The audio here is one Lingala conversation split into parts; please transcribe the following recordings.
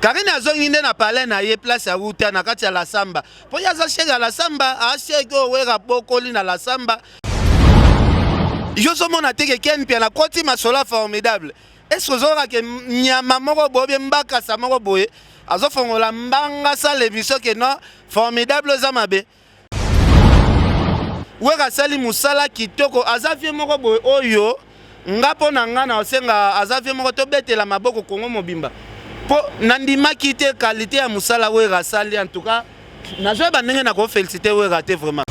Karine azongi nde na palais na ye place ya Wuta na kati ya la samba. Po ya za shega la samba, a shego wera bokoli na la samba. Yo somona teke ken pia na koti masola formidable. Est-ce que zora ke nyama moko boye mbaka sa moko boye azo fongola mbanga sa lebiso ke no formidable za mabe. Wera sali musala kitoko azafie moko boye oyo ngapo na ngana osenga azafie moko to betela maboko Kongo mobimba. Po nandima kite qualité ya musala wera sali en tout cas nazo ba ndenge na ko féliciter wera te vraiment.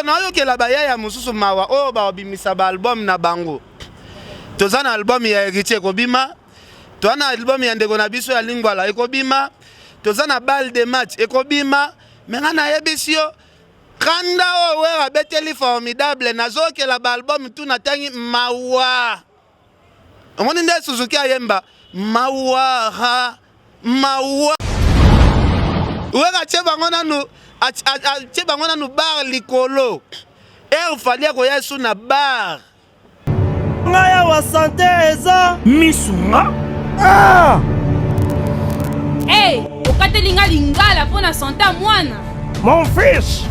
Na yo ke la baya ya mususu mawa o ba obimisa ba album na bango. Tozana album ya Héritier ekobima, tozana album ya ndeko na biso ya Lingwala ekobima, tozana balle de match ekobima, menga na yebisio kanda o wera beteli formidable nazoke la album tu na tangi mawa. Omoni nde Suzuki ayemba mawa ha mawa. Wera cheba ngona nu cheba ngona nu bar likolo. Falia ko yesu na bar. Ngaya wa santé eza misunga. Ah! Hey, okatelinga lingala pona santé mwana. Mon fils,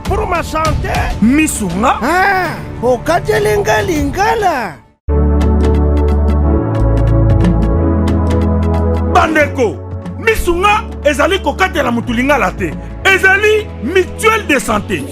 pour ma santé Misunga. ah, okatelinga lingala. Bandeko, misunga ezali kokatela mutu lingala te. Ezali mutuelle de santé.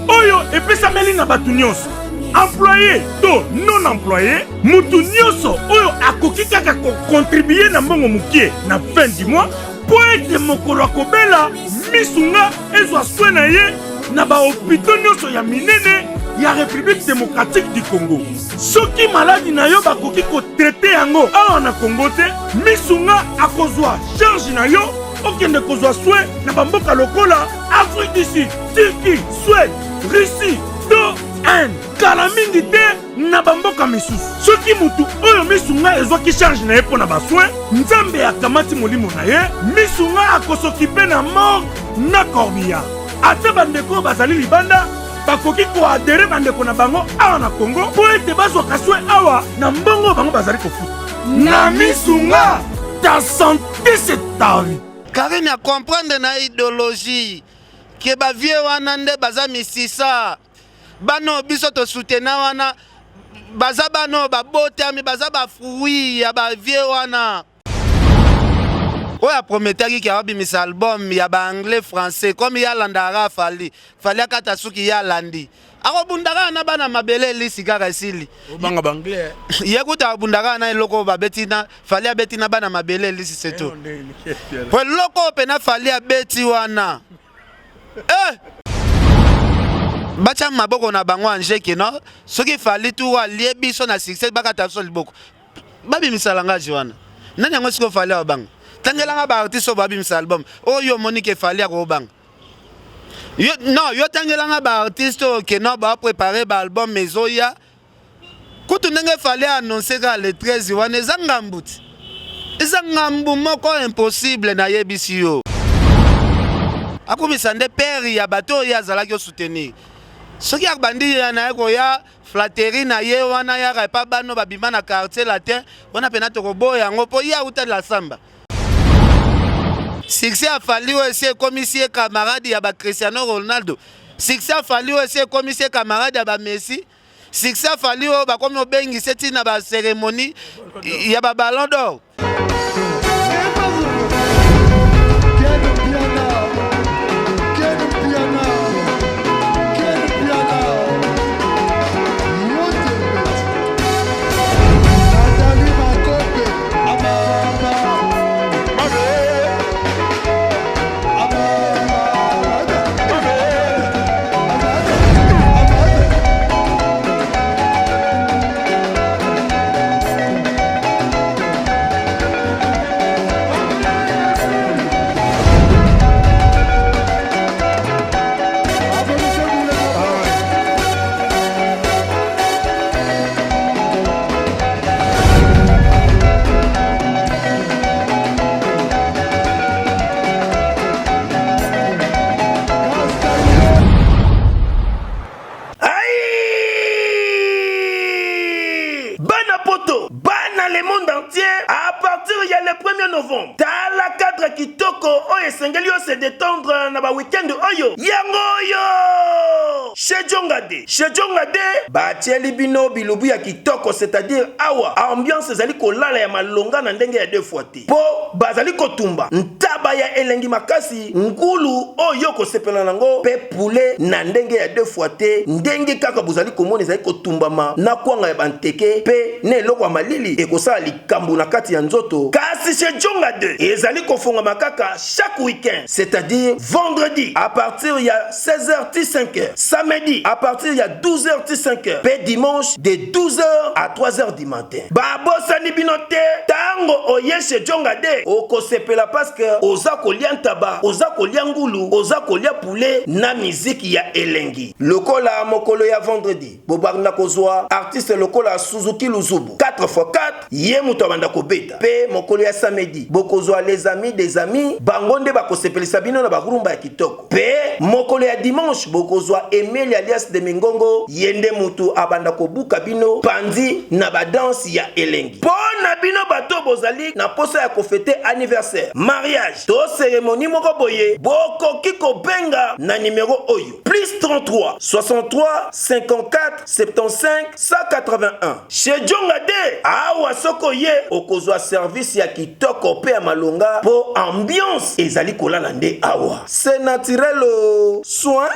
Oyo epesameli na batu nyonso. Employé to non employé, mutu nyonso oyo akoki kaka ko contribuer na mbongo mukie na fin du mois po ete mokolo akobela misunga ezwa soin na ye na ba hôpitaux nyonso ya minene ya République démocratique du Congo. Soki maladi na yo bakoki ko traiter yango awa na Congo te, misunga akozwa charge na yo okende kozwa soin na bamboka lokola Afrique du Sud, Turquie, Suède, Russie, to Inde. Kala mingi te na bamboka misusu. Soki mutu oyo misunga ezwaki charge na ye po na baswe, nzambe akamati molimo na ye, misunga akosokipe na mort na corbillard. Ate bandeko bazali libanda, bakoki koadere bandeko na bango awa na Congo po ete bazwa kaswe awa na mbongo bango bazali kofuta. Na misunga, ta santé c'est ta vie. Karine a comprendre na idéologie ke ba vie wana nde baza misisa. Bano biso to soutena wana baza bano babotami baza ba fruit ya ba vie wana. Oya prometaki ki abimisa album ya ba anglais français comme ya landara fali akata suki ya landi. Ako bundaka na bana mabele lisi kaka sili. Obanga banglais. Yekuta bundaka na eloko ba betina fali betina bana mabele lisi c'est tout. Po loko pena fali beti wana. Bacha maboko na bango anjeke no soki fali tu wa lie biso na succès bakata so liboko babi misalanga jiwana nani ngo siko fali abanga tangelanga ba artiste so babi misal album oyo Monique fali akobanga yo tangelanga ba artiste ke no ba préparer ba album mezoya kutu ndenge fali annoncer ka le 13 wana ezangambuti ezangambu moko impossible na yebisi yo akumisa nde père ya bato ya zalaki yo soutenir. Soki akbandi na yeko ya flatterie na ye wana ya repa bano babima na quartier latin wana pena tokobo yango po ya uta la samba. Succès a fallu aussi commissaire camarade ya ba Cristiano Ronaldo. Succès a fallu aussi commissaire camarade ya ba Messi. Succès a fallu ba komi obengi seti na ba cérémonie ya ba Ballon d'Or. tala cadre kitoko oyo esengeli yo se détendre na ba weekend oyo yango oyo chez Jongade batieli bino bilubu ya kitoko, c'est-à-dire awa ambiance ezali kolala ya malonga na ndenge ya 2 fois te po bazali kotumba ntaba ya elengi makasi ngulu oyo kosepela nango pe poulet na ndenge ya 2 fois te ndenge kaka bozali komona ezali kotumbama na kwanga ya banteke pe ne eloko ya malili ekosala likambo na kati ya nzoto. Kasi chez Jongade ezali kofonga makaka chaque week-end, c'est-à-dire vendredi à partir ya 16h 5h, samedi à partir ya 12h 5h, pe dimanche de 12h à 3h du matin. Babosani binote tango oye chez Jongade okosepela parce que oza kolia ntaba, oza kolia ngulu, oza kolia poulet na musique ya elengi. Lokola mokolo ya vendredi bobarna kozwa artiste lokola Suzuki Luzubu 4x4 ye muto banda kobeta pe mokolo ya samedi bokozwa les amis des amis bangonde bakosepelisa bino na bagurumba ya kitoko pe mokolo ya dimanche bokozwa Emile alias de Mingongo yende mutu abanda kobuka bino pandi na badanse ya elengi. Pona bino bato bozali na posa ya kofete anniversaire, mariage to cérémonie moko boye bokoki kobenga na numéro oyo +33 63 54 75 181 chez Jongade awa soko ye okozwa service ya kitoko pe ya malonga po ambiance ezali kolala nde awa c'est naturel soin.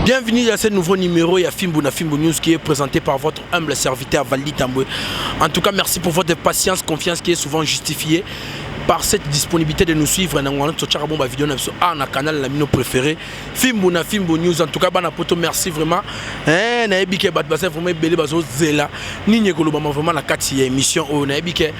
Bienvenue à ce nouveau numéro ya Fimbu News qui est présenté par votre humble serviteur Valdi Tamboué. En tout cas, merci pour votre patience, confiance qui est souvent justifiée par cette disponibilité de nous suivre dans notre vidéo na canal la mino préféré Fimbu News. En tout cas, bana poto merci vraiment. Na ebike bat basa vraiment belé bazo zela ni nyekolo vraiment na kati ya émission o na ebike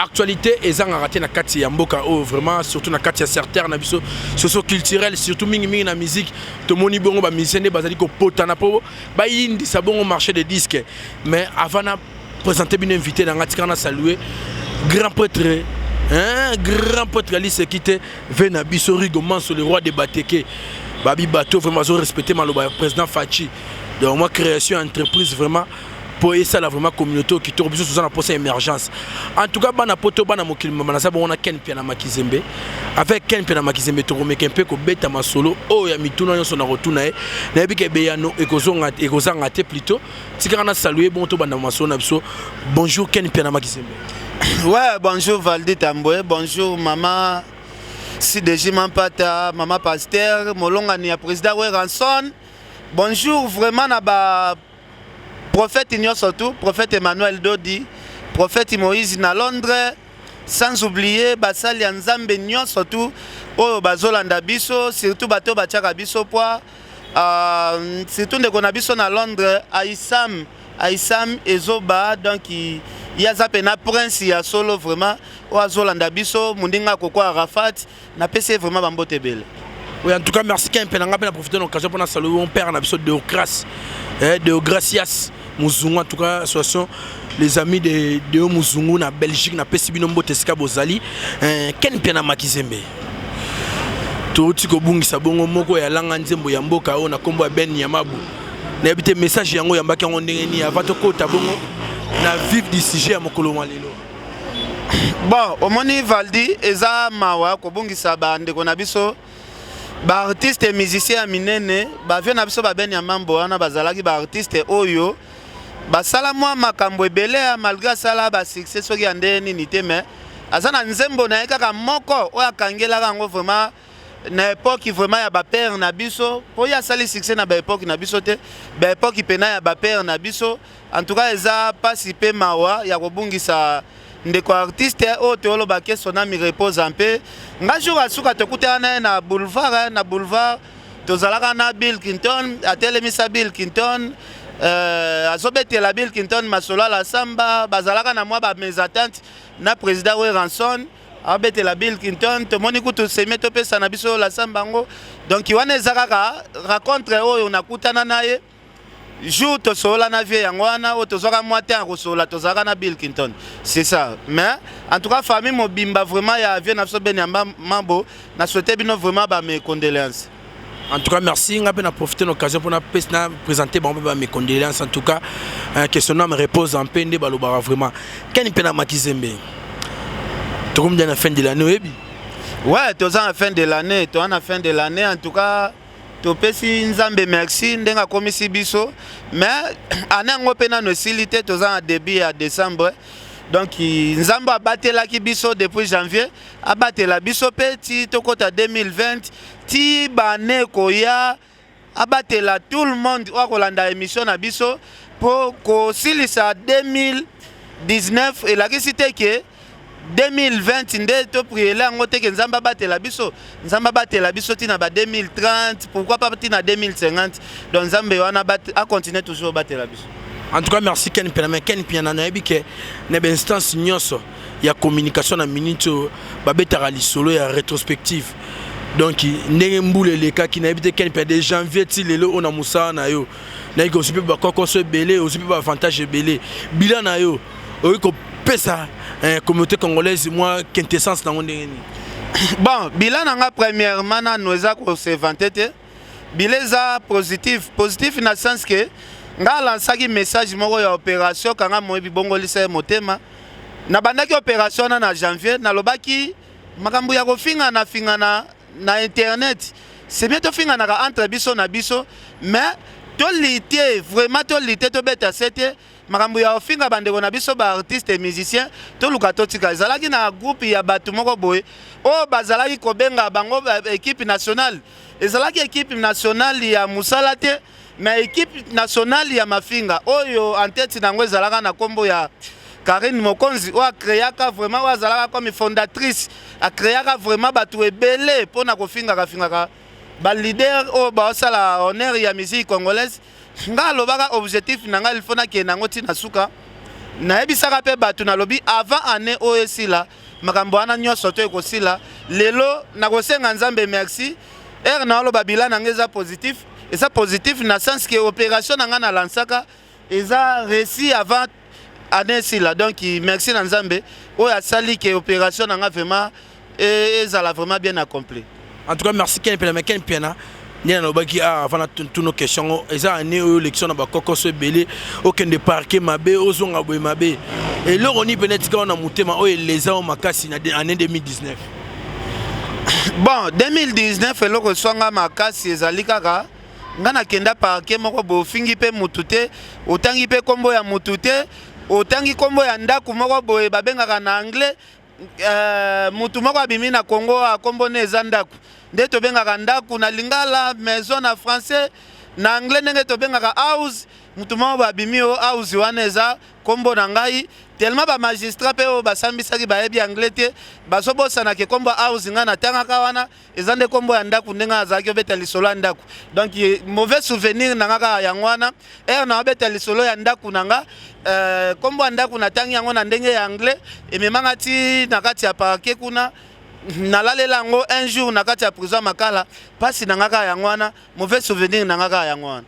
actualité ezanga raté na kati ya mboka o vraiment surtout na kati ya certain na biso socio culturel surtout mingi na musique to moni bongo ba musicien bazali ko potana po ba yindi sa bongo marché de disques. Mais avant na présenter bien invité dans ngatika na saluer grand prêtre grand prêtre Ali Sekite Venabiso Rigoman sur le roi de Bateke Babi Bato vraiment respecté maloba président Fachi donc moi création entreprise vraiment pour ça là vraiment communauté qui tourne sur la poste émergence. En tout cas bana poto bana mokilima bana sabo on a Ken Pia na Makizembe avec Ken Pia na Makizembe to remeke mpe ko beta masolo o ya mituna nyonso na rotuna na ebike beyano ekozanga te plutôt tikana na saluer bon to bana masolo na biso. Bonjour Ken Pia na Makizembe. Ouais, bonjour Valdi Tamboué, bonjour maman Sideji Mampata, maman Pasteur, Molonga ni président Ranson. Bonjour vraiment na ba prophète Igno surtout, prophète Emmanuel Dodi, prophète Moïse na Londres, sans oublier Basali Nzambe Igno surtout, oh bazolanda biso, surtout bato bachaka biso poa, surtout ndeko na biso na Londres, Aïsam Ezoba, donc il y a zapena prince ya solo vraiment oazolanda biso mundinga koko Arafat na PC vraiment bambote belle. Oui, en tout cas merci Ken Pia na profiter de l'occasion pour saluer mon père na biso de grâce de Gracias Muzungu. En tout cas association les amis de Muzungu na Belgique na PC bino mbote sika bozali Ken Pia na Makizembe. Toti ko bungisa bongo moko ya langa nzembo ya mboka o na kombo ya Ben Yamabu. Na ebite message yango yambaki yango ndenge ni avato kota bongo na vif du sujet à mokolo malelo. Bon, omoni Valdi eza mawa ko bungisa ba ndeko na biso ba artiste musicien ya minene ba vio na biso ba Ben Yamambo wana bazalaki ba artiste oyo basala mwa makambo ebele malgré sala ba succès soki ande nini te mais azana nzembo na kaka moko oya kangela kango vraiment na époque vraiment ya ba père na biso po ya sali succès na ba époque na biso te ba époque pena ya ba père na biso. En tout cas eza pasi pe mawa ya kobungisa ndeko artiste o teolo ba ke sona mi repose un peu nga jour asuka tokuta na boulevard tozalaka na Bill Clinton atelemisa Bill Clinton azobetela Bill Clinton masola la samba bazalaka na mwa ba mes attentes na président Ranson abetela Bill Clinton to moni kutu seme to pesa na biso la samba ngo donc wana ezaka rencontre oyo nakutana naye jour to sola na vie yangwana o tozoka moitié en sola tozaka na Bill Clinton c'est ça. Mais en tout cas famille mobimba vraiment ya vie na so Ben Yamambo na souhaiter bino vraiment ba mes condoléances. En tout cas, merci. On a profité de l'occasion pour présenter mes condoléances. En tout cas, que son âme repose en paix. Vraiment. Quel est le Makizembe? Tu as la fin de l'année? Ouais, tu as la fin de l'année. Tu as la fin de l'année. En tout cas, tu as fait Nzambe merci. Tu as commis si biso. Mais, année en peine de silité, tu as début à décembre. Donc, Nzambe a battu la biso depuis janvier. A battu la biso petit. Tu as 2020. Ti bane koya abatela tout le monde wa kolanda émission na biso pour ko silisa 2019 et la kisite ke 2020 nde to prier là ngote ke nzamba batela biso ti na ba 2030 pourquoi pas ti na 2050 donc nzambe wana a continuer toujours batela biso. En tout cas, merci Ken Piana. Ken Piana na ebike na be instance nyonso ya communication na minute babetara lisolo ya rétrospective. Donc, ndenge mboule les cas qui n'habitent qu'un peu de janvier til lelo on a musa na yo na ko sipe ba koko so belé aussi pas avantage belé bilan na yo o ko pesa communauté congolaise moi quintessence na ndenge ni bon bilan nga premièrement na noza ko se vanter bileza positif na sens que nga lansaki message moko ya opération kanga moyebi bongo lisa motema na bandaki opération na janvier na lobaki makambo ya ko fingana na internet c'est bien to finga na entre biso na biso mais to lité vraiment to lité to beta c'était makambo ya finga bandeko na biso ba artiste et musicien to luka to tika zalaki na groupe ya batu moko boye o bazalaki ko benga bango équipe nationale ezalaki équipe nationale ya musala te mais équipe nationale ya mafinga oyo en tête nango ezalaka na kombo ya Karine Mokonzi a créé vraiment comme fondatrice a créé vraiment batu ebele pour na kofinga ba leader o ba sala honneur ya musique congolaise nga lobaka objectif nanga il faut na ke nango tina suka na ebisaka pe batu na lobi avant année OSila makambo ana nyoso to ekosila lelo na kosenga nzambe merci na lo babila nanga eza positif et ça positif na sens que opération nanga na lansaka eza réussi avant année là donc merci Nzambe o ya sali que opération nga vraiment et ça l'a vraiment bien accompli. En tout cas merci Ken Piana ni na lobaki avant toutes nos questions eza année élection na ba koko so belé aucun de parquet mabe ozonga boy mabe et là on y peut-être qu'on a mutema o les ans makasi na année 2019. Bon 2019 et loko swanga makasi ezali kaka ngana kenda parquet moko bo fingi pe mutute otangi pe kombo ya mutute otangi kombo ya ndaku moko boye babengaka na anglais mutu moko abimi na Congo akombo neza ndaku nde tobengaka ndaku na lingala maison na français na anglais ndenge tobengaka house mutu moko babimi o house wana eza kombo na ngai tellement ba magistrat pe o basambisaki bayebi anglais te basobosana ke kombo house nga na tangaka wana eza nde kombo ya ndaku ndenga azaki obeta lisolo ya ndaku donc mauvais souvenir na ngaka ya ngwana na obeta lisolo ya ndaku nanga kombo ya ndaku na tangi yango na ndenge ya anglais ememanga ti na kati ya parquet kuna nalalela yango un jour na kati ya prison makala pasi na ngaka ya ngwana mauvais souvenir na ngaka ya ngwana.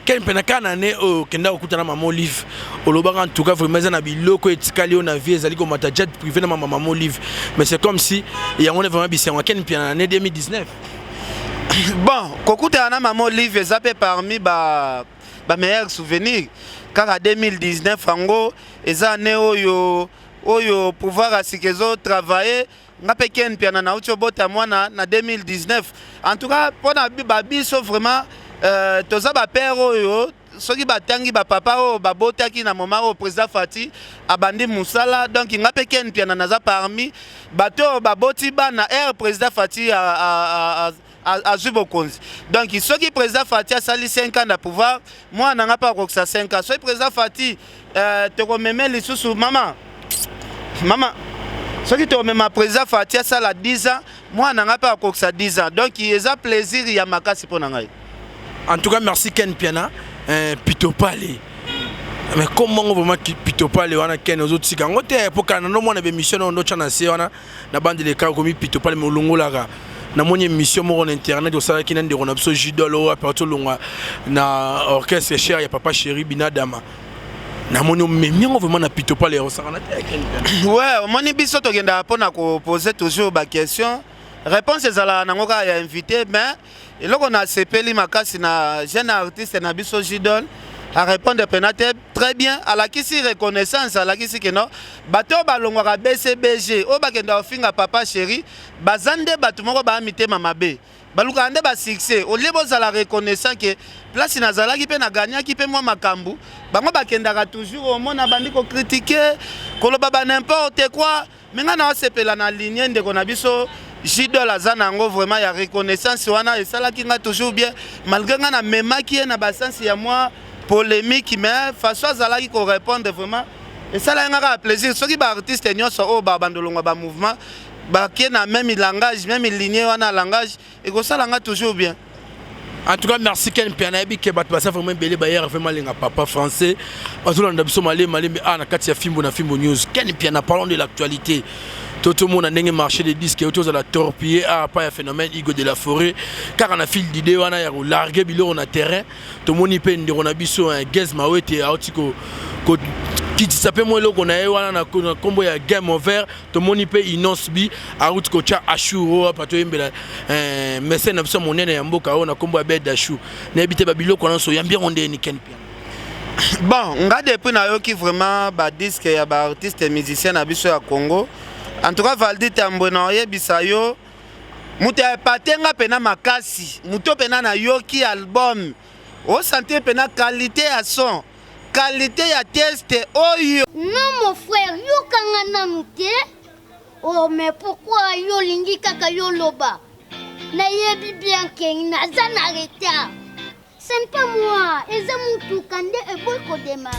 Quel penakana ne o kenda okutana mama Olive olobaka en tout cas vraiment na biloko etikali na vie ezali ko mata jet privé na mama Olive mais c'est comme si il y a vraiment bisenwa ken piana année 2019. Bon kokuta na mama Olive ezapé parmi ba meilleurs souvenirs car en 2019 ango eza année oyo pouvoir asikezo travailler ngape ken piana na ucho bota mwana na 2019 en tout cas pona biso vraiment toza ba père oyo soki batangi ba papa o babotaki na moment au président Fati abandi musala donc ngape ken piana naza parmi bato baboti bana président Fati a Zubokonzi donc soki président Fati a sali 5 ans de pouvoir moi nanga pas ko 5 ans soki président Fati te ko meme lisusu mama soki to mema président Fati a sala 10 ans moi nanga pas ko 10 ans donc il a plaisir ya makasi pona ngai. En tout cas, merci Ken Piana. Pitopale. Mais comment on va Pitopale on a Ken aux autres siga. On était pour qu'on ait une émission on doit chanter on a na bande de cas comme Pitopale mais longo là. Na mon émission mon internet au salon qui n'a de on a besoin jidolo à partir longa na orchestre cher ya papa chéri binadama. Na mon mais on vraiment na Pitopale on s'en a Ken Piana. Ouais, mon biso to genda pona ko poser toujours ba question. réponse ezala nango ka ya invité mais eloko na sepeli makasi na jeune artiste na biso Jidol a répondre penate très bien alakisi reconnaissance alakisi que non bato balongwaka BCBG o bakenda ofinga papa chéri bazande bato moko ba mitema mabe baluka nde ba succès au lieu bozala reconnaissant que place nazalaki pe na gagnaki pe moi makambu bango bakendaka toujours au mona bandi ko critiquer koloba ba n'importe quoi menga na osepela na ligne ndeko na biso Jidol azanango vraiment ya reconnaissance wana esalaki nga toujours bien malgré nga na memaki na basansi ya moi polémique mais façon azalaki ko répondre vraiment et ça là nga plaisir soki ba artiste nyonso o ba bandolonga ba mouvement ba qui na même langage même lignée wana langage et ko ça nga toujours bien. En tout cas, merci Ken Pianabi qui bat ça vraiment belé bayer vraiment les papa français. Bazolo ndabiso malé mais na kati ya Fimbo na Fimbo News. Ken Piana parlons de l'actualité. Tout le monde a un marché des disques et autour de la torpiller pas un phénomène Igo de la forêt car on a fil d'idée on a largué bilo on a terrain tout le monde y peine on a biso un gaz mawete autiko qui s'appelle moi là qu'on a on a combo ya game over tout le monde y paye inonce bi out ko cha ashuro pato yembela mais c'est n'abso mon nene ya mboka on a combo ya bed ashu na habité babilo qu'on so yambia on ni Ken Piana. Bon nga depuis na yo qui vraiment ba disque ya ba artiste musicien na biso ya Congo. En tout cas, Valdi Tamboué Bisayo, Mouta Patenga pena makasi, Mouto pena na yoki album. O santé pena qualité à son, qualité à test. Oh yo. Non mon frère, yo kangana mouté. Oh mais pourquoi yo lingi kaka yo loba? Na yebi bien ken na zana reta. Ce n'est pas moi, eza moutou kande e boy ko démarrer.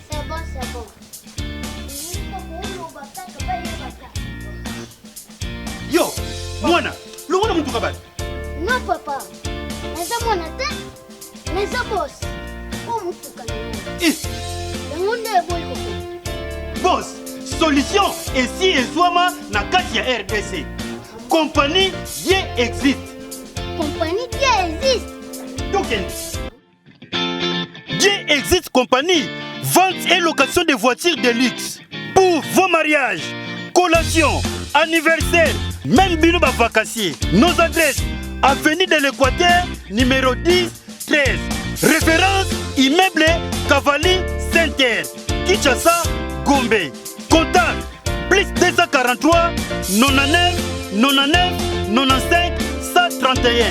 C'est bon. Yo, mwana, longona mutu kabali. Non papa, neza mwana te, neza boss. Oh mutu kabali. Ngonde boy ko. Boss, solution ici et Zouama na kati ya RDC. Compagnie Dieu existe. Compagnie Dieu existe. Token. Dieu existe compagnie. Vente et location de voitures de luxe. Pour vos mariages, collations, anniversaires, même bilo ba vacancier. Nos adresses, avenue de l'Équateur, numéro 10, 13. Référence, immeuble Cavalli Center, Kinshasa, Gombe. Contact, plus 243 99 99 95 131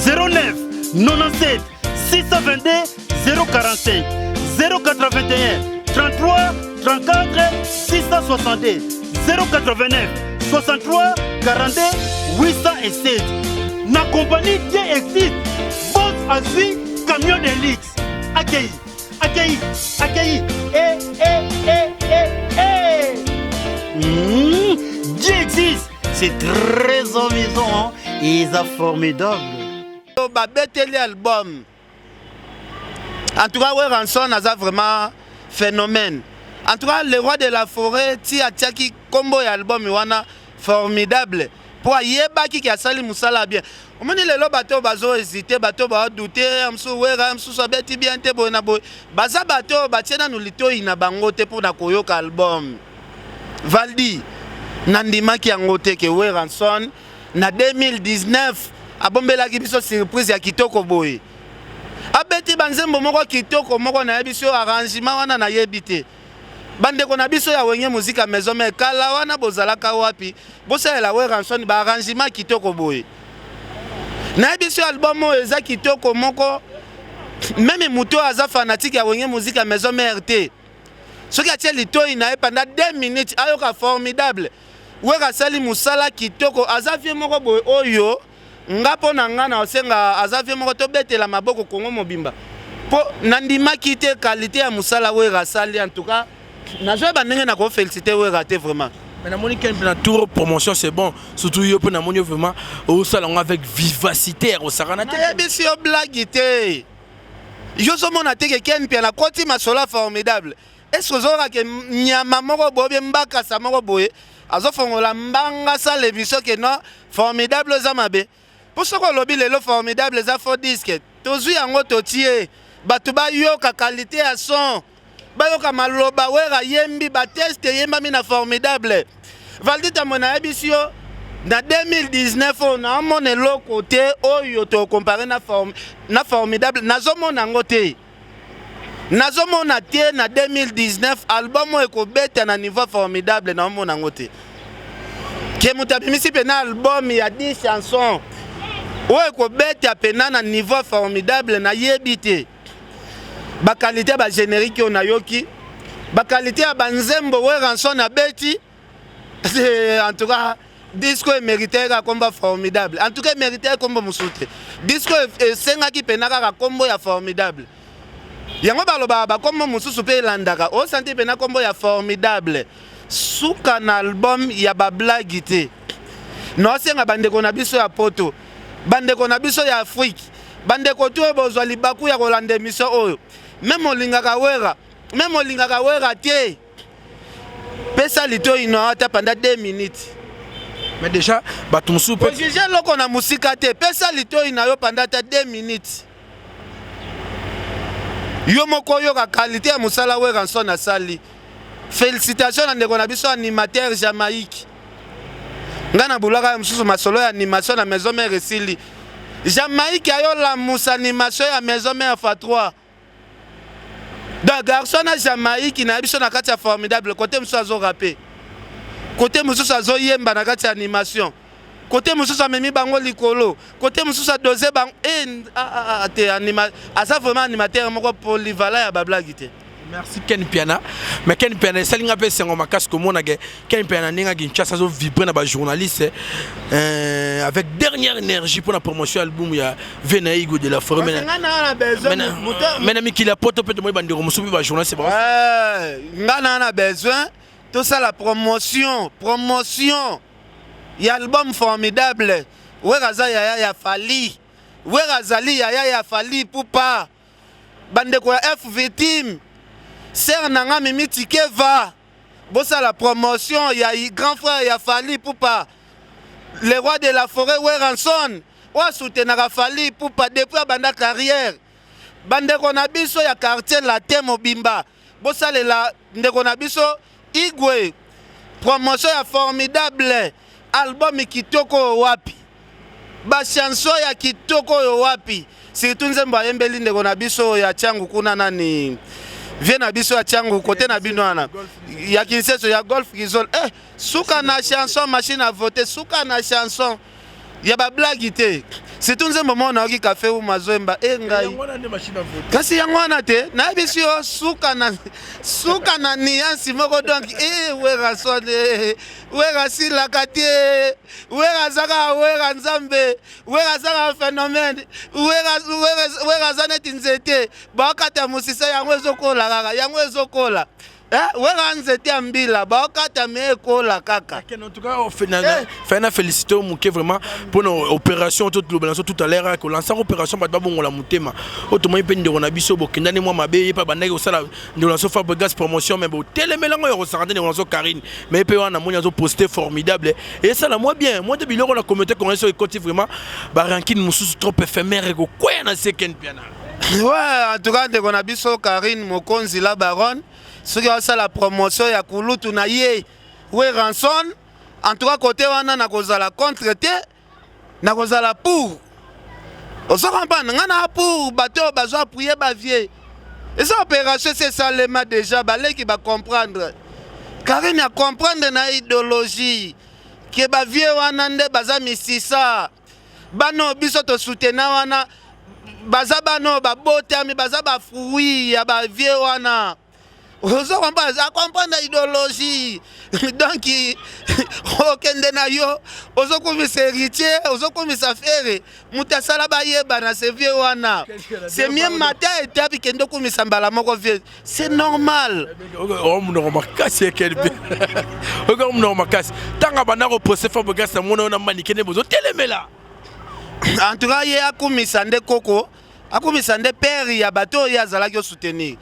09 97 622 045 081 33 34 662 089 63 42 807. Na compagnie Dieu existe. Boss Azui, camion de luxe. Accueilli. Dieu existe. C'est très amusant et formidable. Babeteli album. En tout cas, Ranson a vraiment phénomène. En tout cas, le roi de la forêt, Tiaki combo et album wana formidable. Pour yeba qui a sali musala bien. On m'a dit le bateau bazo hésité, bateau ba douter, amsu wera, amsu sabeti bien te bona boy. Baza bateau batiena nous lito ina bangote pour na koyoka album. Valdi nandima ki angote ke Ranson na 2019 abombela ki biso surprise ya kitoko boy. Abeti banzembo moko kitoko moko na biso arrangement wana na yebite. Bande ko na biso ya wenye muzika maison mais kala wana bozalaka wapi bosela Ranson ba arrangement kitoko boy. Na biso album eza kitoko moko même muto aza fanatique ya wenye muzika maison RT. Soki atie litoi na pendant 2 minutes ayoka formidable. Sali musala kitoko azafie moko boy oyo ngapo na ngana osenga azafie moko to betela maboko Kongo mobimba. Po nandima kite qualité ya musala sali en tout cas nazo bandenge na ko féliciter raté vraiment. Mais na moni ken na tour promotion c'est bon surtout yo pe na moni vraiment au salon avec vivacité au sarana te. Bisi yo blague te. Yo so mona te ke ken pia na koti masola formidable. Est-ce que zora ke nyama moko boye mbaka sa moko boye azo fongola mbanga sa le biso ke non formidable za mabe. Pour ce que lobby lelo formidable za faux disque. Tozu yango totie batu ba yo ka qualité à son. Bayoka maloba wera yembi ba test yemba mina formidable. Valdi Tamboué na ebisio na 2019 on a mon le côté oyo to comparé na formidable nazomona yango te nazomona te na 2019 album eko beta na niveau formidable na mona yango te ke mutabimisi pena album ya 10 chansons oyo eko beta pena na niveau formidable na yebi te ba qualité ba générique on a yoki ba qualité ya banzembo we ranson na beti en tout cas disco mérité ka combat formidable en tout cas mérité combo musute disco senga ki penaka ka combo ya formidable yango baloba ba combo mususu pe landaka o santé pena combo ya formidable suka na album ya ba blague te no senga bandeko na biso ya poto bandeko na biso ya Afrique bandeko to bozwa libaku ya kolanda émission oyo même olingaka wera te pesa lito ino ata pendant 2 minutes. Mais déjà, Batumsou peut juger loko na musika te pesa lito ina yo pendant 2 minutes. Yo moko yo ka qualité ya musala we ranson na sali. Félicitations na ndeko na biso animateur Jamaïque. Ngana bulaka mususu masolo ya animation na maison mère Esili. Jamaïque ayo la musa animation ya maison mère F3. Da garçon na Jamaïque na biso na kati ya formidable côté mususu azo rapper. Côté mususu azo yemba na kati animation. Côté mususu amemi bango likolo. Côté mususu dosé bango te anima asa vraiment animateur moko polyvalent ya bablague te. Merci Ken Piana. Mais Ken Piana salinga pe sengo makasi ko mona ke Ken Piana ninga Kinshasa zo vibrer na ba journaliste avec dernière énergie pour la promotion album ya Venaigo de la forêt. Maintenant mi qu'il a poto peut moi bandiro musubi ba journaliste ba. Ngana na besoin tout ça la promotion y album formidable weraza ya fali werazali ya fali poupa bandeko ya FV team ser nanga mimi tikeva bossa la promotion ya grand frère ya fali poupa le roi de la forêt weranson wa soutenaka fali poupa depuis banda carrière bandeko na biso ya quartier latin mobimba bossa la ndeko na biso igwe promotion ya formidable album kitoko wapi ba chanson ya kitoko yo wapi surtout nzembo ayembeli ndeko na biso ya changu kuna nani vient na biso ya changu côté na bino wana ya kinseso ya golf gizol suka na chanson machine à voter suka na chanson ya ba blague te surtout nzembo mona oki café ou mazemba ngai kasi yango wana te na biso suka na niansi moko donc wera sila kati wera zaka wera nzambe wera zaka phénomène wera zaneti nzete bakata musisa yango ezokola kaka yango ezokola wera nzete ambila bakata mekola kaka en tout cas on féliciter muke vraiment pour nos opérations tout à l'heure que lancer opération ba bongo la mutema otomo ipende on a biso bokendane moi mabe pa bandaki osala de lancer Fabregas promotion mais bo telemelango yo resarante de lancer Karine mais pe wana monya zo poster formidable et ça la moi bien moi de biloko la communauté congolaise écoute vraiment ba ranking mususu trop éphémère ko quoi na Ken Piana ouais en tout cas de on a biso Karine Mokonzi la baronne ce qui a la promotion ya kulutu na ye we ranson en tout cas côté wana na kozala contre te na kozala pour oso comprendre ngana pour bato bazo appuyer ba vie et ça opération c'est ça les ma déjà balé qui va comprendre car il a comprendre na idéologie que ba vie wana nde baza misisa bano biso to soutenir wana baza bano ba botami baza ba fruit ya ba vie wana ozo comprendre idéologie donc okende na yo ozo komisa héritier ozo komisa faire mutasala ba yeba na se vieux wana c'est mieux matin et tabi kendo komisa mbala moko vieux c'est normal on no makasi kelbe on no makasi tanga bana ko procès Fabregas na mona na manikene bozo telemela en tout cas ye akomisa nde koko akomisa nde père ya bato ya zalaki soutenir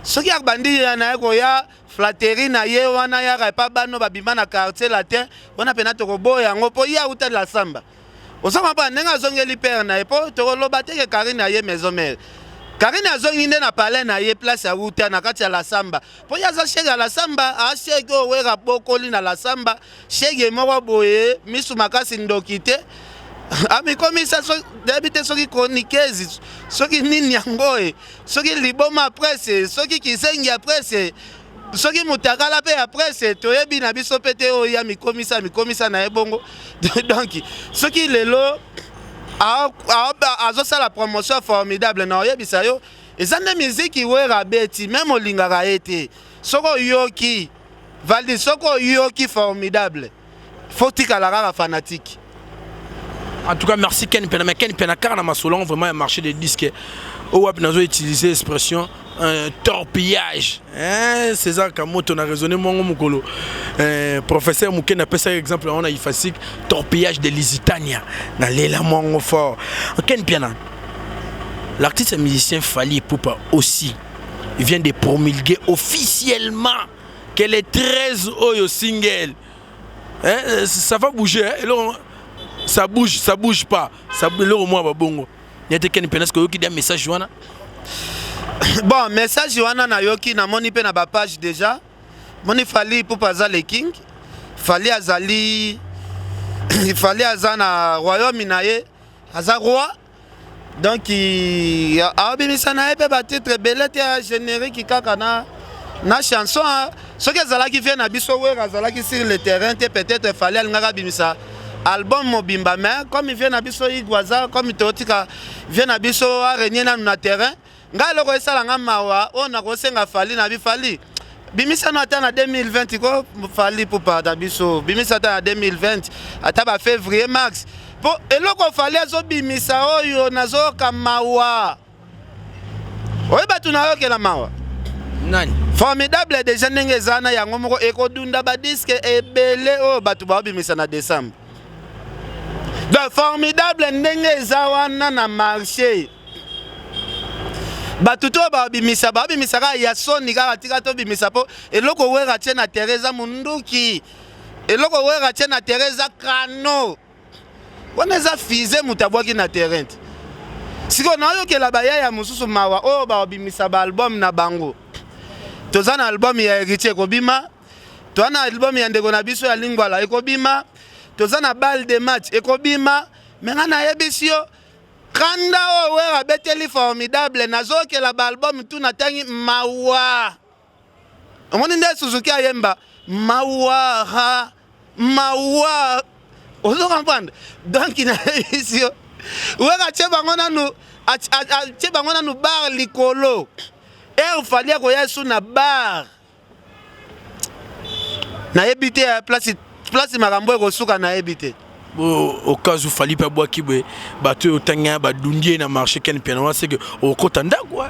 ce qui a bandi na ko ya flatterie na ye wana ya pa bano babima na quartier latin wana pena to ko boya ngo po ya uta la samba osama ba nenga zongeli père na po to lo bateke Karine na ye maison mère Karine azongi nde na palais na ye place ya wuta na kati ya la samba. Po ya za shege la samba, a shege wera bokoli na la samba, shege moko boye, misu makasi ndokite. Ami komisa so debite soki konikezi, soki nini yangoe, soki liboma presse, soki kisengi ya presse, soki mutakala pe ya presse, toyebi na biso pete o ya mikomisa na ebongo. Donc, soki lelo azosa la promotion formidable na oyebisa yo ezande musique wera beti même olingaka ete soko yoki valide soko yoki formidable faut tikala kaka fanatique. En tout cas merci Ken Pena, mais Ken Pena car na masolon vraiment un marché de disques où on a utilisé l'expression un torpillage, César Kamoto on a raisonné mon mukolo, professeur Mouken a passé exemple on a eu torpillage de Lusitania dans l'élan mon fort. Ken Pena, l'artiste et musicien Fally Ipupa aussi, il vient de promulguer officiellement que les 13 Oyo single, ça va bouger, ça bouge pas, ça le moins bongo. Il y a Ken Pena, est-ce que vous avez un message Joana? Bon, message wana na yoki na moni pe na ba page déjà. Moni Fally Ipupa za le king. Fally azali Fally azana royaume na ye, aza roi. Donc a bimisa na ye pe ba titre belete ya générique kaka na chanson. Ce que zala qui vient na biso wera zala qui sur le terrain te peut-être Fally alingaka bimisa album mobimba mais comme il vient na biso igwaza comme totika vient na biso a régner na terrain. Ngalo ko esala nga mawa ona ko senga Fally na bi Fally bimisa no ata na 2020 ko Fally Ipupa da biso bimisa ata na 2020 ata ba février max po eloko Fally azo bimisa oyo nazo ka mawa oye batu na yo ke la mawa nani formidable déjà ndenge zana yango moko ekodunda ba disque ebele o batu ba bimisa na décembre donc formidable ndenge zawana na marché batuto babimisa ka ya soni kaka tika to bimisa po eloko wera tie na Teresa Munduki eloko wera tie na Teresa Kano wana za fize mutabwaki na terrain siko na yo ke la baya ya mususu mawa o babimisa ba album na bango tozana album ya Héritier ekobima tozana album ya ndeko na biso ya Lingwala ekobima tozana balle de match ekobima menga na yebisio kanda o wera beteli formidable nazoke la album tu natangi mawa omoni nde Suzuki ayemba mawa ozo comprendre donc na émission wera tsheba ngona nu bar likolo Fally akoya su na bar na ebité place makambo ekosuka na ebité au cas où Fally pas boire qui bateau au tanga ba dundier na marché Ken Pena c'est que au kotanda quoi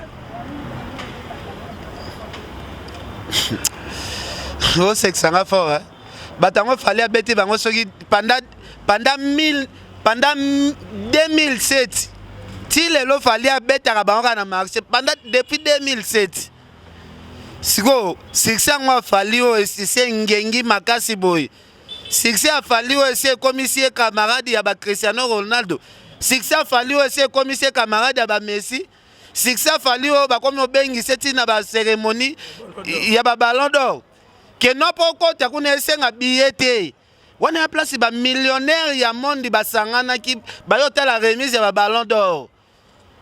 oh c'est que ça va fort hein batango Fally abeti bango soki pendant 2007 ti lelo Fally abetaka bango na marché pendant depuis 2007 siko succès ngwa Fally o c'est ngengi makasi boy. Succès a Fally aussi commissaire camarade ya ba Cristiano Ronaldo. Succès a Fally aussi commissaire camarade ya ba Messi. Succès a Fally o ba comme obengi seti na ba cérémonie ya ba Ballon d'Or. Que non poko ta kuna esenga billet. Wana ya place ba millionnaire ya monde ba sangana ki ba yota la remise ya ba Ballon d'Or.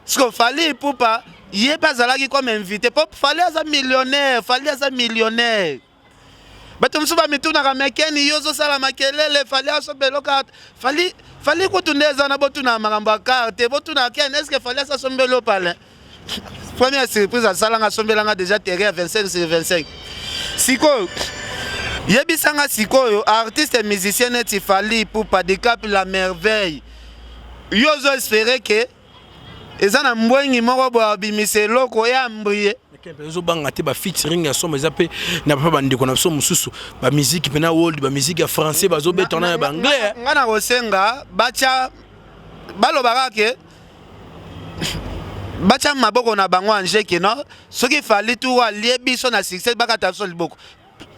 Parce que Fally Ipupa yé pas zalaki comme invité. Pop Fally aza millionnaire. Bato msuba mituna kamekeni yozo sala makelele Fally aso beloka Fally kutundeza na botuna makambo carte botuna ken est-ce que Fally asa sombelo pale première surprise à salanga sombelanga déjà terrain 25 sur 25 siko yebisanga sikoyo artiste et musicien net Fally Ipupa décape la merveille yozo espérer que ezana mbwengi moko bo bimise loko ya mbriye Zo banga te ba featuring ya somo zape na papa bandeko na somo mususu ba musique pena world ba musique ya français ba zo betona ya anglais ngana kosenga bacha balobaka ke bacha maboko na bango anje ke no soki Fally tu wa liebiso na succès baka taso liboko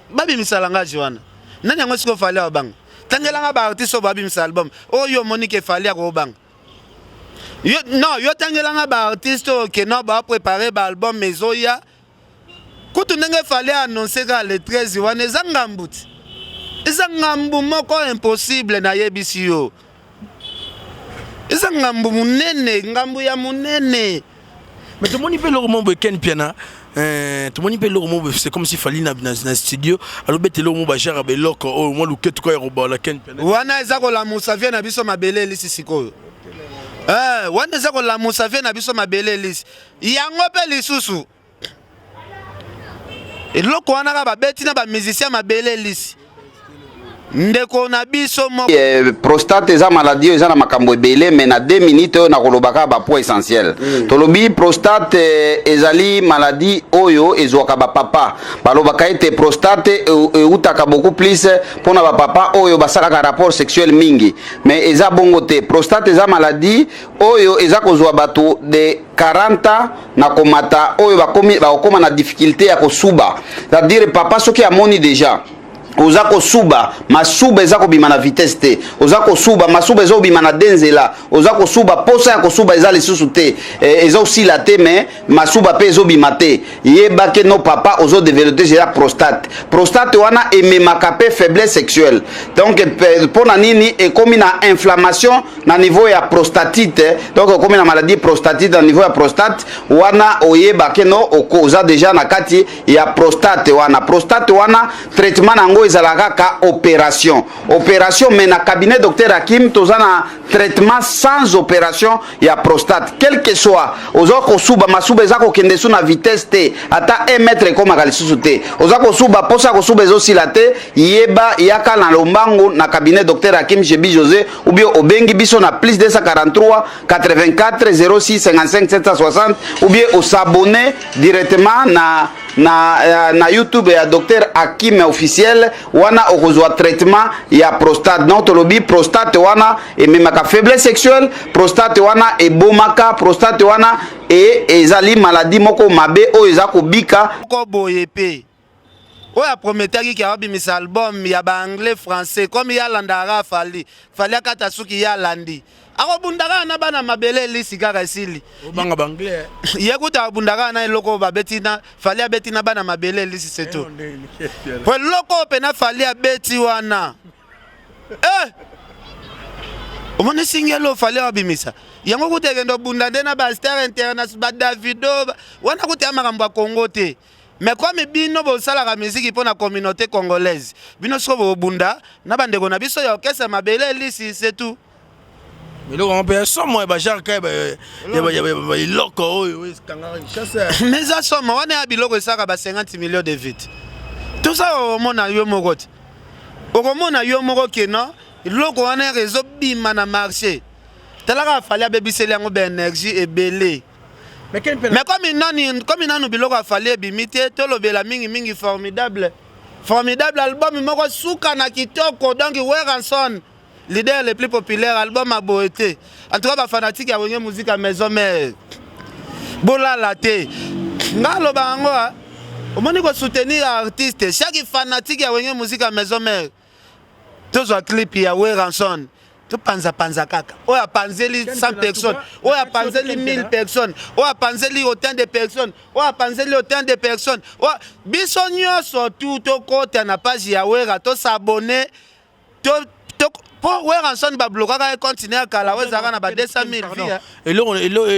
babi misalanga jiwana nani yango siko Fally wa banga tangelanga ba artiste babi misal album oyo Monique Fally ko banga Non, yo tangelanga ba artiste qui non ba préparer ba album mezoya. Kutu ndenge fallait annoncer ka le 13 wana ezangambuti. Ezangambu moko impossible na yebisi yo. Ezangambu munene, ngambu ya munene. Mais tout le monde peut le remonter Ken Piana. Tout le monde peut le remonter. C'est comme si fallait dans un studio. Alors bête le remonter cher avec l'autre. Oh moi le tout quoi roba la Ken Piana. Wana ezako la musavia na biso mabele lisi sikoyo. Wana ezako la musavia na biso mabele lisi. Yango pe lisusu. Eloko wana ka ba beti na ba musicien mabele lisi. Ndeko na biso mo prostate eza maladie eza na makambo ebele mais na 2 minutes oyo nakolobaka ba point essentiel tolobi prostate ezali maladie oyo ezwaka ba papa balobaka ete prostate eutaka beaucoup plus pona ba papa oyo basalaka rapport sexuel mingi mais eza bongo te prostate eza maladie oyo eza kozwa bato de 40 na komata oyo bakoma na difficulté ya kosuba c'est-à-dire papa soki amoni déjà oza kosuba masuba eza kobima na vitesse te oza kosuba masuba eza kobima na denzela oza kosuba posa ya kosuba eza lisusu te eza osila te mais masuba pe ezobima te yebake no papa ozo développer eza prostate wana ememaka pe faiblesse sexuelle donc pona nini ekomi na inflammation na niveau ya prostatite donc ekomi na maladie prostatite na niveau ya prostate wana oyebake no oza déjà na kati ya prostate wana traitement nango ezalaka ka opération mais na cabinet docteur Hakim tozana traitement sans opération ya prostate quel que soit ozo kosuba masuba ezako kende su na vitesse te ata 1 mètre koma kalisusu te ozo kosuba posa kosuba ezosila te yeba yaka na lombango na cabinet docteur Hakim Jebi José ou bien obengi biso na plus 243 84 06 55 760 ou bien au s'abonner directement na YouTube ya docteur Hakim officiel wana okozwa traitement ya prostate donc tolobi prostate wana ememaka faiblesse sexuelle prostate wana ebomaka prostate wana ezali maladie moko mabe oyo eza kobika ko boye pe oya prometaki ki abimisa album ya ba anglais français comme ya landara fali akata suki ya landi akobundaka na bana mabele lisi kaka esili obanga banglais yekuta abundaka na eloko babetina fali abetina bana mabele lisi c'est tout po loko pena fali abeti wana omone singelo fali abimisa yango kutekendo bunda ndena ba star international ba Davido wana kutea makambo ya Congo te mais comme bino bosalaka musique pour la communauté congolaise bino soko bunda na bandeko na biso ya orchestre mabele lisi c'est tout. Mais là on peut somme ba jarka ba iloko kangara chasseur mais ça somme on a biloko saka ba 50 millions de vites tout ça au mona yo moko okomona yo moko keno iloko wana réseau bima na marché talaka fallait bebiseli yango ba énergie ebele mais comme nanu biloko fallait bimite tolobela mingi formidable album moko suka na kitoko donc Weranson leader le plus populaire album à beauté en tout cas ba fanatique ya wenge musique à maison mère bola laté ngalo bango omoni ko soutenir artiste chaque fanatique ya wenge musique à maison mère tozo clip ya Weranson to panza kaka oya panzeli 100 personnes oya panzeli 1000 personnes oya panzeli autant de personnes biso nyonso tout to kota na page ya Wera to s'abonner to pour Weranson ba bloquer et continuer à kala wezaka na ba 200 000 vues et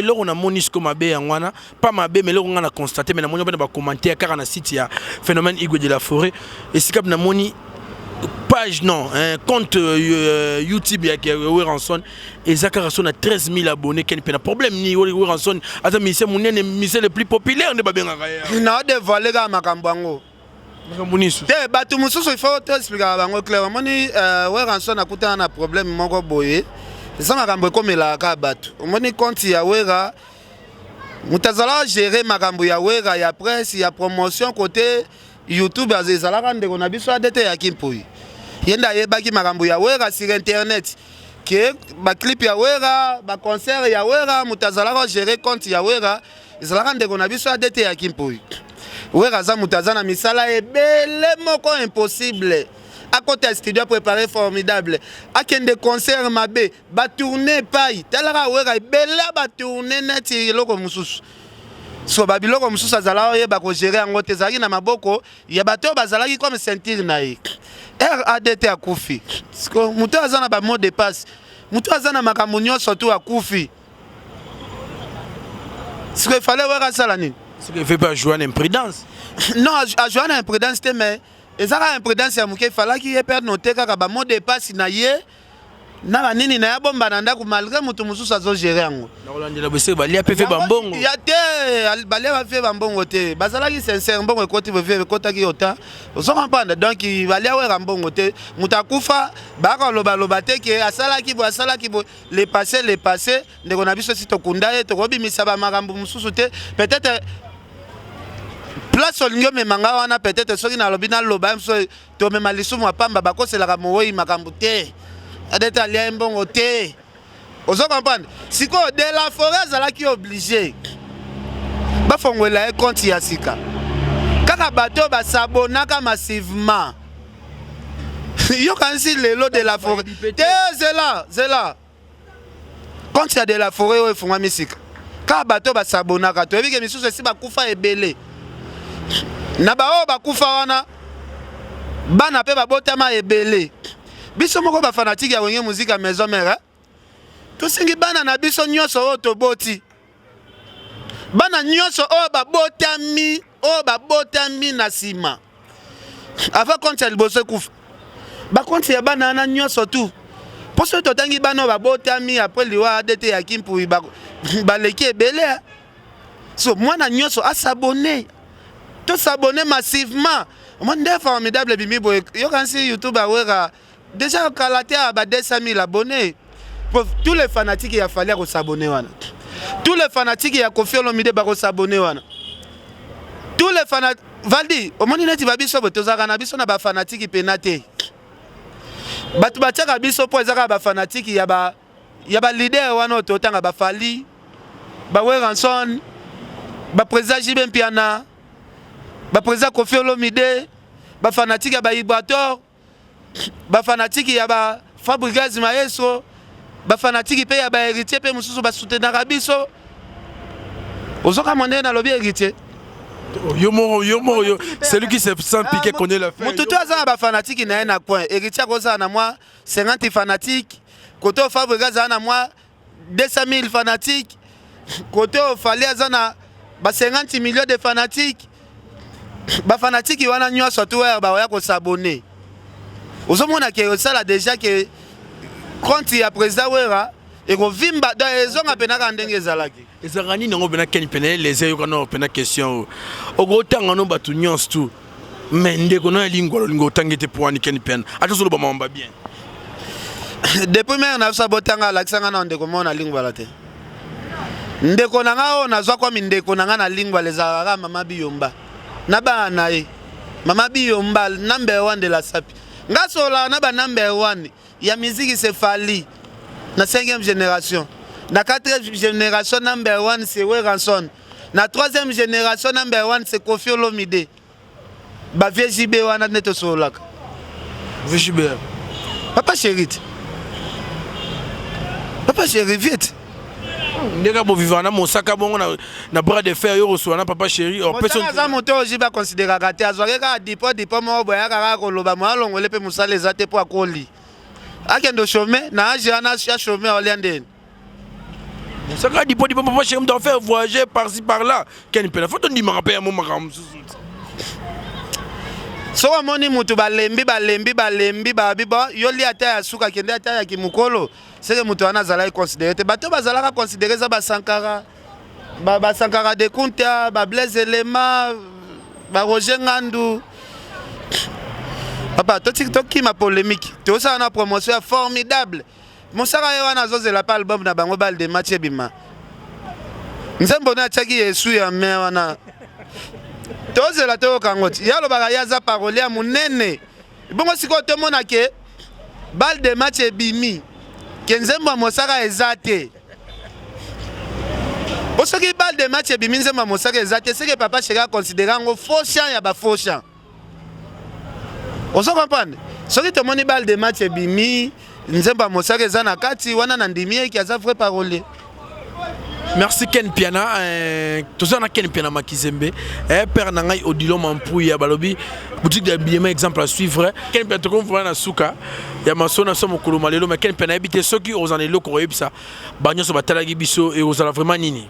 là on a monisco mabe yangwana pas mabe mais là on a constaté mais na moni ba commenter car na site ya phénomène Igwe de la forêt et si cap na moni page non compte YouTube ya Weranson et Zakarason a 13 000 abonnés ken pena problème ni Weranson ata mi c'est le plus populaire ne ba benga na dévoiler ga makambo ngo te batu mususu il faut expliquer bango clairement moni Weranson akutana na problème moko boye ça makambo komela ka batu moni compte ya Wera mutazala gérer makambo ya Wera ya presse ya promotion côté YouTube azezalaka ndeko na biso adete ya Kimpoi yenda yebaki makambo ya Wera sur internet ke ba clip ya Wera ba concert ya Wera mutazalaka gérer compte ya Wera ezalaka ndeko na biso adete ya Kimpoi Wera za mutazana misala ebele moko impossible à côté studio préparé formidable akende concert mabe ba tourner pai talara wera bela ba tourner neti loko mususu so ba biloko mususu azala oyeba ko gérer yango te zaki na maboko ya bato bazalaki comme sentir na ye RADT akufi siko muto azana ba mot de passe muto azana makambo nyonso tu akufi siko il fallait wera sala nini siko fait pas jouer en imprudence non a jouer en imprudence te mais ezaka imprudence ya muke il fallait qu'il perde noter kaka ba mot de passe na ye na banini na ya bomba na ndako malgré mutu mususu azo gérer yango na kolandela bose balia pe fe bambongo ya te balia ba fe bambongo te bazalaki sincère mbongo ekoti ve ekotaki yota ozo comprendre donc balia wera mbongo te mutu akufa baka loba te ke asalaki bo le passé ndeko na biso si tokunda ye tokobimisa ba makambo mususu te peut-être place olingo memanga wana peut-être soki na lobi na loba mso to mema lisumu apamba bakoselaka moyi makambo te adeta alia mbongo te ozo comprendre siko de la forêt azalaki obligé bafongola e compte ya sika kaka bato basabonaka massivement yo kanisi lelo de la forêt te zela compte ya de la forêt oyo efungwami sika kaka bato basabonaka toyebi ke misusu esi bakufa ebele na bao bakufa wana bana pe babotama ebele biso moko ba fanatique ya wenge musique à maison mère to singi bana na biso nyonso o to boti bana nyonso o ba botami na sima avant compte ya liboso kufa ba compte ya bana na nyonso tu poso to tangi bana ba botami après liwa adete ya kimpu ba leki ebele so mwana nyonso a s'abonner to s'abonner massivement monde formidable bimi boy yo kansi YouTube awera déjà kalaté à 200 000 abonnés. Pour tous les fanatiques, il a fallu s'abonner. Tous les fanatiques, il a confié l'omide à s'abonner. Tous les fanatiques, Valdi, au moment où tu vas biso, tu as biso na ba fanatique qui pénaté. Batu bataka biso po ezaka ba fanatique, il y a ba leader wana to tanga ba Fali, ba Weranson, ba président Jibem Piana, ba président Kofi Olomide, ba fanatique ya ba Ibrator. Ba fanatique ya ba Fabregas Maestro ba fanatique pe ya ba héritier pe mususu ba soutenir biso ozoka monde na lobby héritier yo c'est lui qui se sent piqué connaît la fin mututu azana ba fanatique na na point héritier koza na moi 50 fanatiques côté Fabregas na moi 200 000 fanatiques côté Fali azana ba 50 millions de fanatiques ba fanatique wana nyonso tu ba ya ko s'abonner ozomona ke osala déjà que compte ya président wera et ko vimba dans ezonga penaka ndenge ezalaki ezarani nango bena ken pene les ayo kana pena question ogotanga no batu nyons tout mais ndeko na lingolo lingo tangete poani ken pen atozolo ba mamba bien depuis mais na sabotanga laksanga na ndeko mona lingwa la te ndeko na ngao na zwa kwa mindeko na ngana lingwa lezaka mama biyomba na bana mama biyomba number 1 de la sapi ngasola na ba number 1 ya musique c'est Fali na 5e génération na 4e génération number 1 c'est Weranson na 3e génération number 1 c'est Kofi Olomide ba VJB wana neto solaka VJB papa chéri vite ndeka bo vivana mosaka bongo na bras de fer yo reçoit na papa chéri o personne za moto oji ba considérer kate azwaka ka dipo mo boya ka ko loba mo alongole pe musala ezate po akoli akendo chômer na age ana sia chômer oliande mosaka dipo papa chéri doit faire voyager par-ci par-là ken pena faut ndima rapper mo makam so moni mutu balembi babiba yo li ata ya suka kende ata ya kimukolo c'est que mutu ana zala considérer te bato bazalaka considérer za ba Sankara de Kunta ba Blaise Elema ba Roger Ngandu papa to TikTok qui ma polémique to ça na promotion formidable mosaka yo wana zozela pa album na bango bal de match bima nzembo na chaki Yesu ya me wana tozela to kangoti yalo baka yaza parole ya munene bongo siko to mona ke bal de match ebimi kenzemba mosaka ezate osoki bal de match ebimi nzemba mosaka ezate c'est que papa cheka considérer ngo faux champ ya ba faux champ oso comprendre soki tomoni balle de match ebimi nzemba mosaka eza na kati wana na ndimi eki aza vrai parole. Merci Ken Piana. Tout ça na Ken Piana Makizembe. Père Nangai Odilo Mampouya Balobi. Boutique d'habillement exemple à suivre. Ken Piana Tokom Fana Souka. Ya Masona Somo Kulumalelo. Mais Ken Piana habite ceux qui osent en élo Koroyepsa. Bagnon sur Batalagi Bisso et osala vraiment Nini.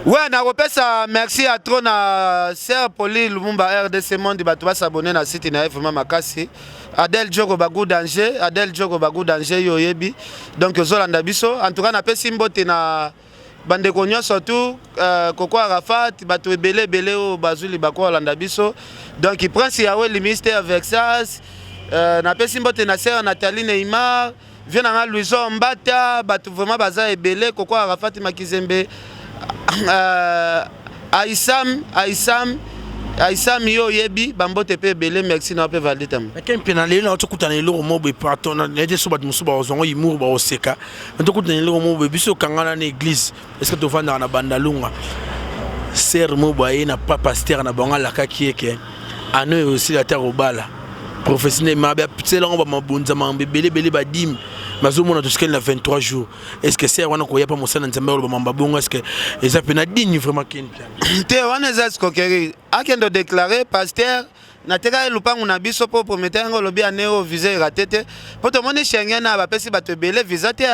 Ouais, na repesa merci à trop na Sœur Poli Lumumba RDC Monde bato ba s'abonner na site na vraiment makasi. Adel Djogo Bagou Danger, Adel Djogo Bagou Danger yoyebi. Donc Zolanda Bisso en tout cas na pesi mbote na bande konyo surtout Koko Arafat bato ebele belé o bazuli bako Zolanda Bisso. Donc il prend si yawe le ministère avec ça na pesi mbote na Sœur Nathalie Neymar, vient na Louison Mbata bato vraiment baza ebele Koko Arafat Makizembe. Aïsam yo yebi bambote pe belé merci na pe valitam. Mais quand penalé là tu kutana lelo mo be pardon na été so bat musu ba ozongo imur ba oseka. Tu kutana lelo mo be biso kangana na église. Est-ce que tu vas na bandalunga? Ser mo ba na pas pasteur na banga la kakieke. Ano aussi la terre au bala. Professionnel ma ba ptsela ngo ba mabunza mambe belé ba dim. Mazomo na tuskeli na 23 jours. Est-ce que c'est wana ko yapa mosana nzambe lo ba mambabongo est-ce que eza pena digne vraiment ken plan. Te wana za skokeri. Akendo déclarer pasteur na teka lupangu na biso po prometteur ngo lobi aneo visa ratete. Po to moni Schengen na ba pesi bato belé visa te.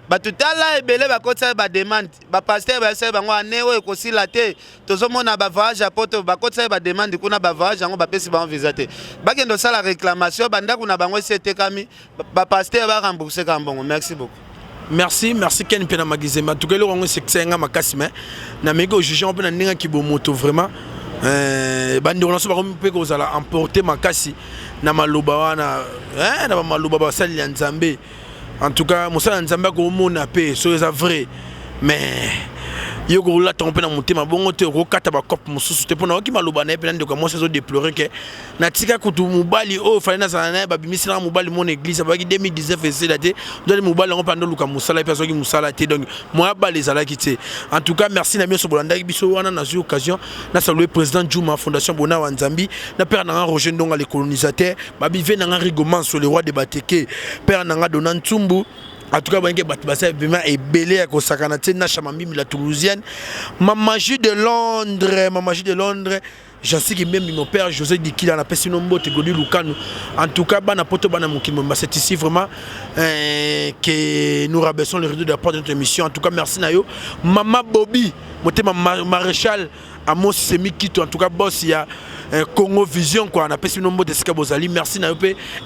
Bato tala ebele ba kotsa ba demande. Ba pasteur ba se bango aneo ekosila te. Tozomona ba voyage a poto ba kotsa ba demande kuna ba voyage ngo ba pesi bango visa te. Ba kendo sala réclamation banda kuna bango sete kami ba pasteur ba rembourser kambongo. Merci beaucoup. Merci Ken Pena Magizema. En tout cas, le c'est nga makasi mais na mego juger on peut na ninga ki bo moto vraiment bandi on so ba ko ko zala emporter makasi na maloba wana na maloba ba sali ya Nzambe. En tout cas, Moussa Nzamba ko mona pe so eza vrai mais yo ko la tomber na motema bongo te ko kata ba cop mususu te pona ki maloba na pe ndeko mo saison déplorer que na tika kutu mubali o fa na sana ba bimisi na mubali mon église ba ki 2019 essayer daté donner mubali on pando luka musala pe so ki musala te donc moi ba les ala kité. En tout cas, merci na bien so bolanda biso wana na zu occasion na saluer président Djouma Fondation Bona wa Nzambi na père na Roger Ndonga les colonisateurs ba bive na Rigoman sur le roi de Bateke père na Donan Ntumbu. En tout cas, il y a des belé à Kosakana, la Toulousienne. Ma magie de Londres, j'en sais que même mon père José Dikila n'a pas si nombreux te godi Lucano. En tout cas, bana poto bana mukimo. C'est ici vraiment que nous rabaissons le rideau de la porte de notre émission. En tout cas, merci Nayo. Mama Bobby, mon maréchal Amos Semikito. En tout cas, boss, il y a Congo Vision quoi. On a pas si nombreux de Skabozali. Merci Nayo.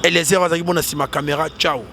Et les erreurs à ma caméra. Ciao.